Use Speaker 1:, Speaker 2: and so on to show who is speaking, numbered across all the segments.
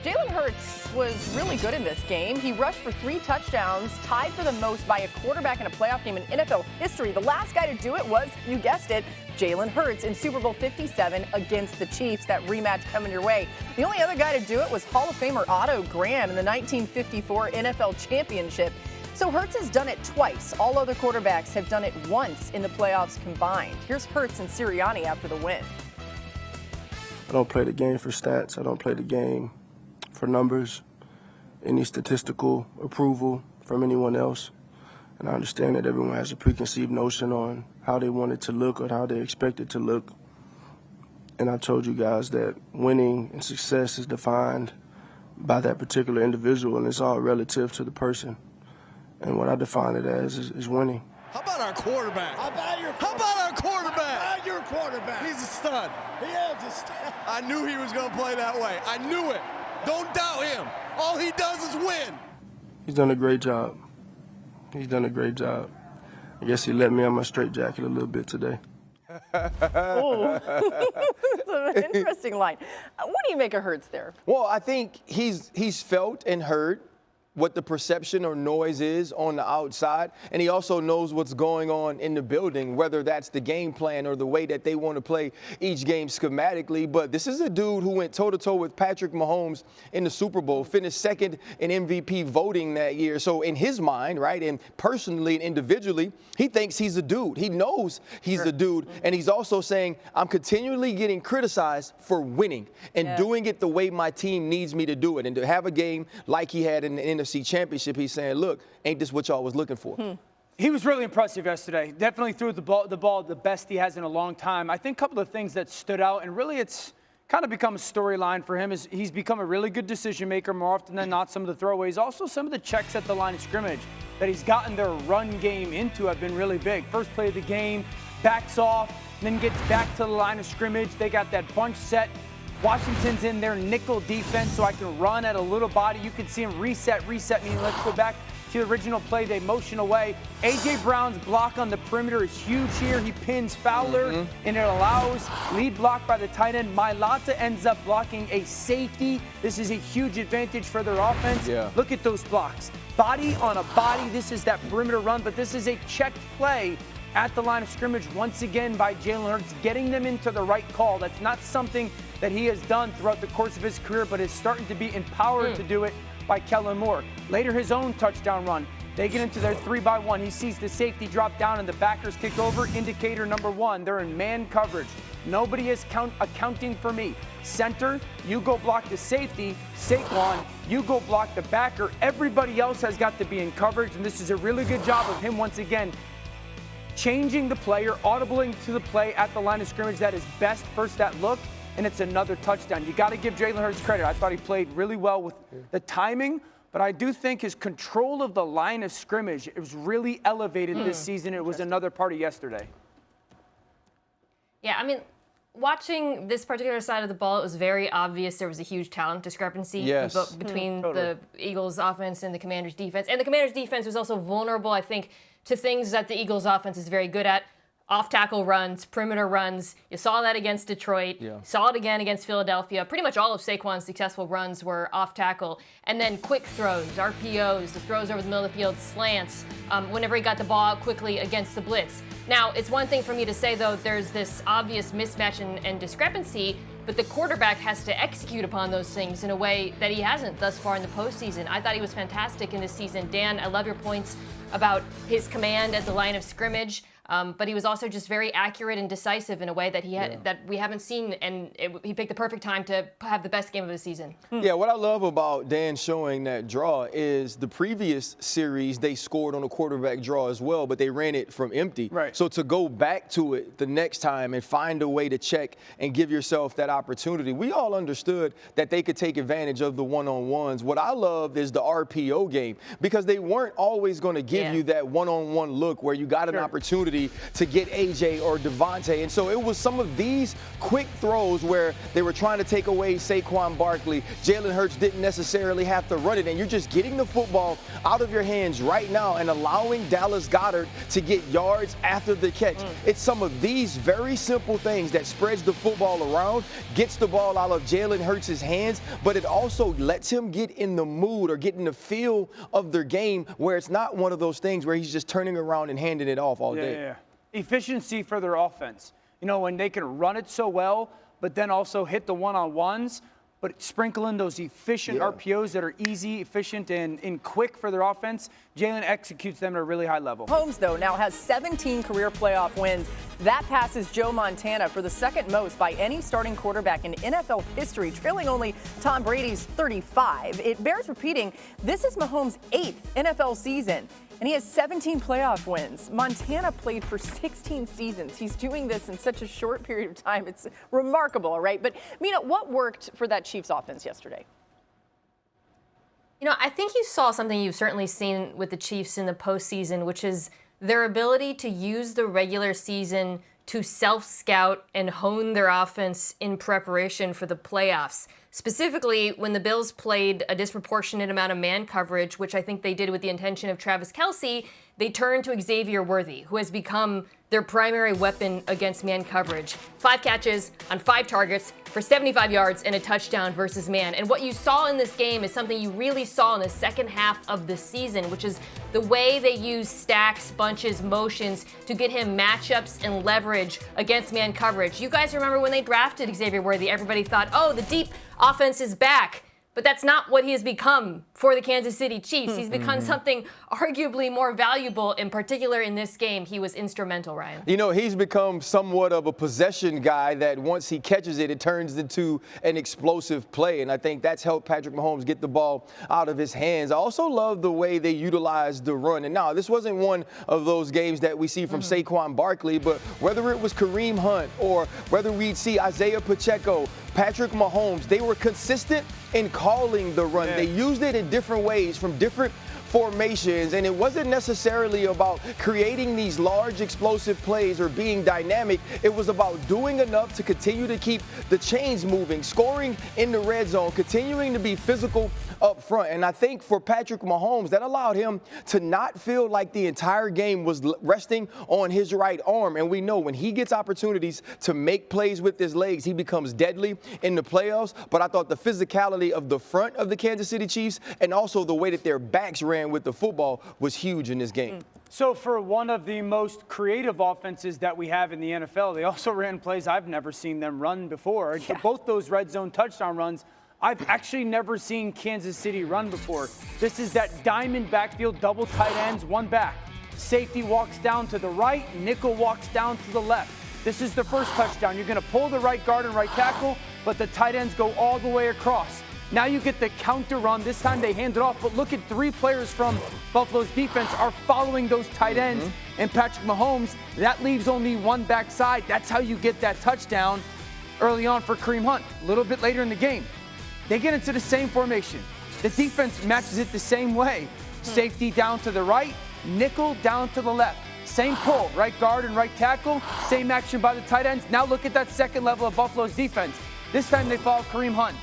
Speaker 1: Jalen Hurts was really good in this game. He rushed for 3 touchdowns, tied for the most by a quarterback in a playoff game in NFL history. The last guy to do it was, you guessed it, Jalen Hurts in Super Bowl 57 against the Chiefs. That rematch coming your way. The only other guy to do it was Hall of Famer Otto Graham in the 1954 NFL Championship. So Hurts has done it twice. All other quarterbacks have done it once in the playoffs combined. Here's Hurts and Sirianni after the win.
Speaker 2: I don't play the game for stats. I don't play the game for numbers, any statistical approval from anyone else. And I understand that everyone has a preconceived notion on how they want it to look or how they expect it to look. And I told you guys that winning and success is defined by that particular individual, and it's all relative to the person. And what I define it as is winning.
Speaker 3: How about our quarterback?
Speaker 4: How about your
Speaker 3: How about our quarterback?
Speaker 4: How about your quarterback?
Speaker 3: He's a stud.
Speaker 4: He is a stud.
Speaker 3: I knew he was going to play that way. I knew it. Don't doubt him. All he does is win.
Speaker 2: He's done a great job. He's done a great job. I guess he let me on my straitjacket a little bit today.
Speaker 1: Oh, that's an interesting line. What do you make of Hurts there?
Speaker 5: Well, I think he's felt and heard what the perception or noise is on the outside, and he also knows what's going on in the building, whether that's the game plan or the way that they want to play each game schematically. But this is a dude who went toe-to-toe with Patrick Mahomes in the Super Bowl, finished second in MVP voting that year. So in his mind, right, and personally and individually, he thinks he's a dude. He knows he's a dude, and he's also saying, I'm continually getting criticized for winning and doing it the way my team needs me to do it. And to have a game like he had in the NFC Championship, he's saying, look, ain't this what y'all was looking for?
Speaker 6: He was really impressive yesterday. Definitely threw the ball the best he has in a long time. I think a couple of things that stood out, and really it's kind of become a storyline for him, is he's become a really good decision maker more often than not. Some of the throwaways, also some of the checks at the line of scrimmage that he's gotten their run game into have been really big. First play of the game, backs off, then gets back to the line of scrimmage. They got that bunch set. Washington's in their nickel defense, so I can run at a little body. You can see him reset, meaning let's go back to the original play. They motion away. A.J. Brown's block on the perimeter is huge here. He pins Fowler, and it allows lead block by the tight end. Mailata ends up blocking a safety. This is a huge advantage for their offense. Look at those blocks. Body on a body. This is that perimeter run, but this is a checked play at the line of scrimmage once again by Jalen Hurts, getting them into the right call. That's not something that he has done throughout the course of his career, but is starting to be empowered to do it by Kellen Moore. Later, his own touchdown run. They get into their 3-by-1. He sees the safety drop down and the backers kick over. Indicator number 1, they're in man coverage. Nobody is accounting for me. Center, you go block the safety. Saquon, you go block the backer. Everybody else has got to be in coverage, and this is a really good job of him once again changing the player, audibling to the play at the line of scrimmage that is best first that look, and it's another touchdown. You got to give Jalen Hurts credit. I thought he played really well with the timing, but I do think his control of the line of scrimmage, it was really elevated this season. It was another part of yesterday.
Speaker 7: Yeah, I mean, watching this particular side of the ball, it was very obvious there was a huge talent discrepancy between the Eagles' offense and the Commanders' defense. And the Commanders' defense was also vulnerable, I think, to things that the Eagles' offense is very good at. Off-tackle runs, perimeter runs. You saw that against Detroit. Saw it again against Philadelphia. Pretty much all of Saquon's successful runs were off-tackle. And then quick throws, RPOs, the throws over the middle of the field, slants, whenever he got the ball out quickly against the blitz. Now, it's one thing for me to say, though, there's this obvious mismatch and discrepancy, but the quarterback has to execute upon those things in a way that he hasn't thus far in the postseason. I thought he was fantastic in this season. Dan, I love your points about his command at the line of scrimmage. But he was also just very accurate and decisive in a way that that we haven't seen, and he picked the perfect time to have the best game of the season.
Speaker 5: Yeah, what I love about Dan showing that draw is the previous series they scored on a quarterback draw as well, but they ran it from empty.
Speaker 6: Right.
Speaker 5: So to go back to it the next time and find a way to check and give yourself that opportunity, we all understood that they could take advantage of the one-on-ones. What I love is the RPO game, because they weren't always going to give you that one-on-one look where you got an opportunity opportunity to get AJ or Devontae. And so it was some of these quick throws where they were trying to take away Saquon Barkley. Jalen Hurts didn't necessarily have to run it, and you're just getting the football out of your hands right now and allowing Dallas Goedert to get yards after the catch. It's some of these very simple things that spreads the football around, gets the ball out of Jalen Hurts' hands, but it also lets him get in the mood or get in the feel of their game where it's not one of those things where he's just turning around and handing it off all day.
Speaker 6: Yeah. Efficiency for their offense. You know, when they can run it so well, but then also hit the one-on-ones, but sprinkle in those efficient RPOs that are easy, efficient, and quick for their offense. Jalen executes them at a really high level.
Speaker 1: Mahomes, though, now has 17 career playoff wins. That passes Joe Montana for the second most by any starting quarterback in NFL history, trailing only Tom Brady's 35. It bears repeating, this is Mahomes' 8th NFL season, and he has 17 playoff wins. Montana played for 16 seasons. He's doing this in such a short period of time. It's remarkable, all right? But, Mina, what worked for that Chiefs offense yesterday?
Speaker 7: You know, I think you saw something you've certainly seen with the Chiefs in the postseason, which is their ability to use the regular season to self-scout and hone their offense in preparation for the playoffs. Specifically, when the Bills played a disproportionate amount of man coverage, which I think they did with the intention of Travis Kelce, they turned to Xavier Worthy, who has become their primary weapon against man coverage. 5 catches on 5 targets for 75 yards and a touchdown versus man. And what you saw in this game is something you really saw in the second half of the season, which is the way they use stacks, bunches, motions to get him matchups and leverage against man coverage. You guys remember when they drafted Xavier Worthy, everybody thought, oh, the deep offense is back. But that's not what he has become for the Kansas City Chiefs. He's become something arguably more valuable. In particular, in this game, he was instrumental, Ryan.
Speaker 5: You know, he's become somewhat of a possession guy that once he catches it, it turns into an explosive play. And I think that's helped Patrick Mahomes get the ball out of his hands. I also love the way they utilized the run. And now, this wasn't one of those games that we see from Saquon Barkley, but whether it was Kareem Hunt or whether we'd see Isaiah Pacheco, Patrick Mahomes, they were consistent in calling the run. They used it in different ways from different formations, and it wasn't necessarily about creating these large explosive plays or being dynamic. It was about doing enough to continue to keep the chains moving, scoring in the red zone, continuing to be physical up front. And I think for Patrick Mahomes, that allowed him to not feel like the entire game was resting on his right arm. And we know when he gets opportunities to make plays with his legs, he becomes deadly in the playoffs. But I thought the physicality of the front of the Kansas City Chiefs and also the way that their backs ran with the football was huge in this game.
Speaker 6: So for one of the most creative offenses that we have in the NFL, they also ran plays I've never seen them run before. Both those red zone touchdown runs, I've actually never seen Kansas City run before. This is that diamond backfield, double tight ends, one back. Safety walks down to the right, nickel walks down to the left. This is the first touchdown. You're going to pull the right guard and right tackle, but the tight ends go all the way across. Now you get the counter run. This time they hand it off, but look at 3 players from Buffalo's defense are following those tight ends. And Patrick Mahomes, that leaves only one backside. That's how you get that touchdown early on for Kareem Hunt. A little bit later in the game, they get into the same formation. The defense matches it the same way. Safety down to the right, nickel down to the left. Same pull, right guard and right tackle, same action by the tight ends. Now look at that second level of Buffalo's defense. This time they follow Kareem Hunt.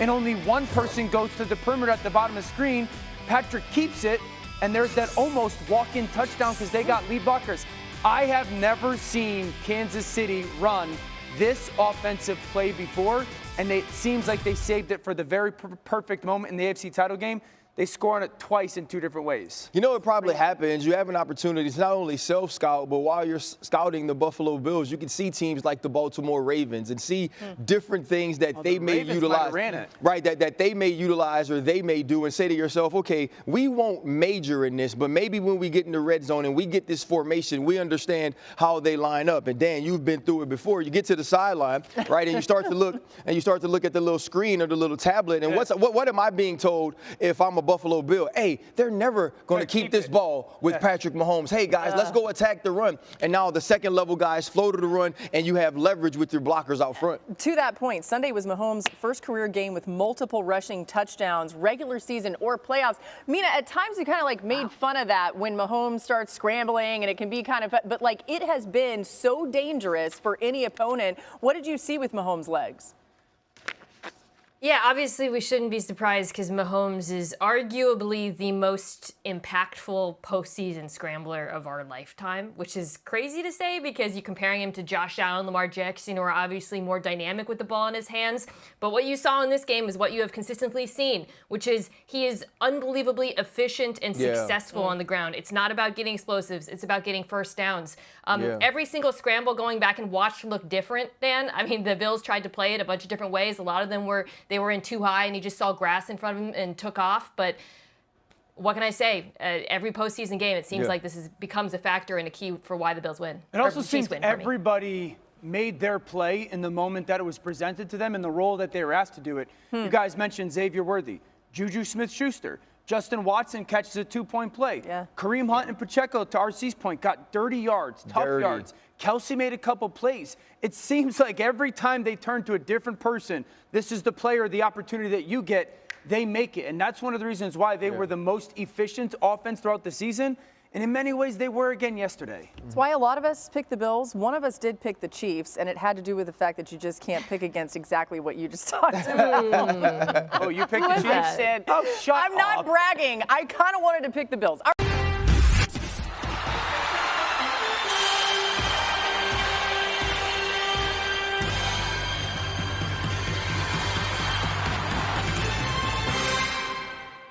Speaker 6: And only one person goes to the perimeter at the bottom of the screen. Patrick keeps it, and there's that almost walk-in touchdown because they got lead blockers. I have never seen Kansas City run this offensive play before, and it seems like they saved it for the very perfect moment in the AFC title game. They score on it twice in 2 different ways.
Speaker 5: You know, it probably happens. You have an opportunity to not only self-scout, but while you're scouting the Buffalo Bills, you can see teams like the Baltimore Ravens and see different things that they may utilize. Right, that they may utilize or they may do and say to yourself, okay, we won't major in this, but maybe when we get in the red zone and we get this formation, we understand how they line up. And Dan, you've been through it before. You get to the sideline, right, and you start to look at the little screen or the little tablet, and what am I being told if I'm a a Buffalo Bill. Hey, they're never going to keep this ball with Patrick Mahomes. Hey, guys, let's go attack the run. And now the second level guys flow to the run, and you have leverage with your blockers out front.
Speaker 1: To that point, Sunday was Mahomes' first career game with multiple rushing touchdowns, regular season or playoffs. Mina, at times you kind of like made fun of that when Mahomes starts scrambling, and it can be kind of, but like it has been so dangerous for any opponent. What did you see with Mahomes' legs?
Speaker 7: Yeah, obviously we shouldn't be surprised because Mahomes is arguably the most impactful postseason scrambler of our lifetime, which is crazy to say because you're comparing him to Josh Allen, Lamar Jackson, who are obviously more dynamic with the ball in his hands. But what you saw in this game is what you have consistently seen, which is he is unbelievably efficient and successful on the ground. It's not about getting explosives. It's about getting first downs. Every single scramble going back and watch looked different, Dan. I mean, the Bills tried to play it a bunch of different ways. A lot of them were they were in too high and he just saw grass in front of him and took off. But what can I say? Every postseason game, it seems like this becomes a factor and a key for why the Bills win.
Speaker 6: It also seems everybody made their play in the moment that it was presented to them and the role that they were asked to do it. You guys mentioned Xavier Worthy, Juju Smith-Schuster. Justin Watson catches a 2-point play. Kareem Hunt and Pacheco, to RC's point, got dirty yards, tough yards. Kelsey made a couple plays. It seems like every time they turn to a different person, this is the player, the opportunity that you get, they make it. And that's one of the reasons why they were the most efficient offense throughout the season. And in many ways, they were again yesterday.
Speaker 1: That's why a lot of us picked the Bills. One of us did pick the Chiefs, and it had to do with the fact that you just can't pick against exactly what you just talked about.
Speaker 6: Oh, you picked the Chiefs?
Speaker 1: I'm not bragging. I kind of wanted to pick the Bills.